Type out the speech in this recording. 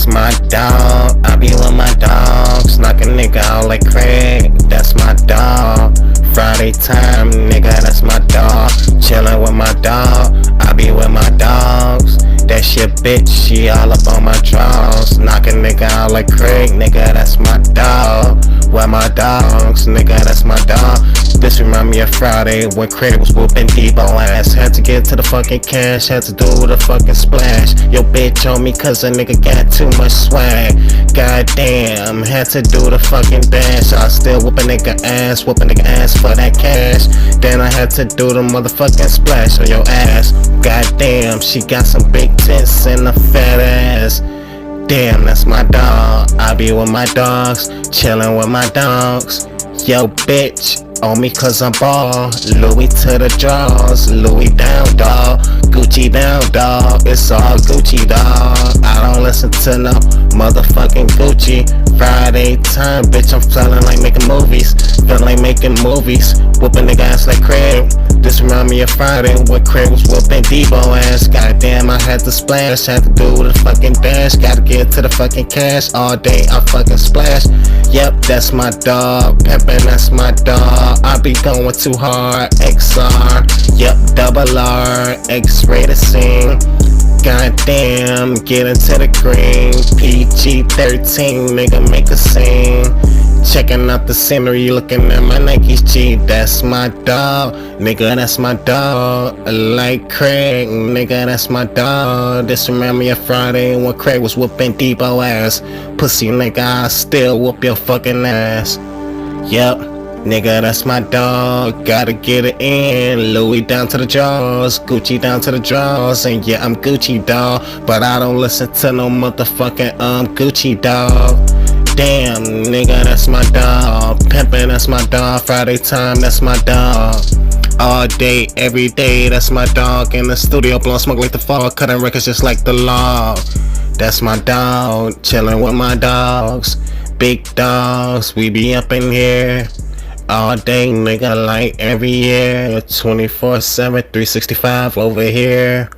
my dog. I be with my dogs, knock a nigga out like Craig. That's my dog. Friday time, nigga, that's my dog. Chillin' with my dog, I be with my dogs. That your bitch, she all up on my drawers. Knock a nigga out like Craig, nigga, that's my dog. With my dogs, nigga, that's my dog. This remind me of Friday when Craig was whooping Debo ass. Had to get to the fucking cash, had to do the fucking splash. Yo bitch on me cause a nigga got too much swag. Goddamn, had to do the fucking dash. I still whoop a nigga ass for that cash. Then I had to do the motherfucking splash on your ass. Goddamn, she got some big tits and a fat ass. Damn, that's my dog. I be with my dogs, chillin' with my dogs. Yo bitch on me cause I'm ball. Louis to the drawers, Louis down dog, Gucci down dog. It's all Gucci dog. I don't listen to no motherfucking Gucci. Friday time, bitch, I'm feeling like making movies. Feeling like making movies. Whooping nigga ass like Craig. This remind me of Friday when Craig was whooping Debo ass. Goddamn, I had to splash, had to do the fucking dash. Gotta get to the fucking cash. All day I fucking splash. Yep, that's my dog. Pimpin', that's my dog. I be going too hard. XR, yep, double R. X-ray to sing. Goddamn, get into the green. PG-13, nigga, make a scene. Checking out the scenery, looking at my Nikes G. That's my dog, nigga, that's my dog. Like Craig, nigga, that's my dog. This remind me of Friday when Craig was whooping Debo ass. Pussy nigga, I still whoop your fucking ass. Yep, nigga, that's my dog. Gotta get it in. Louis down to the jaws, Gucci down to the drawers. And yeah, I'm Gucci dog, but I don't listen to no motherfucking Gucci dog. Damn, nigga, that's my dog. Pimpin', that's my dog. Friday time, that's my dog. All day, every day, that's my dog. In the studio, blowing smoke like the fog, cutting records just like the law. That's my dog, chillin' with my dogs. Big dogs, we be up in here all day, nigga, like every year. 24/7, 365 over here.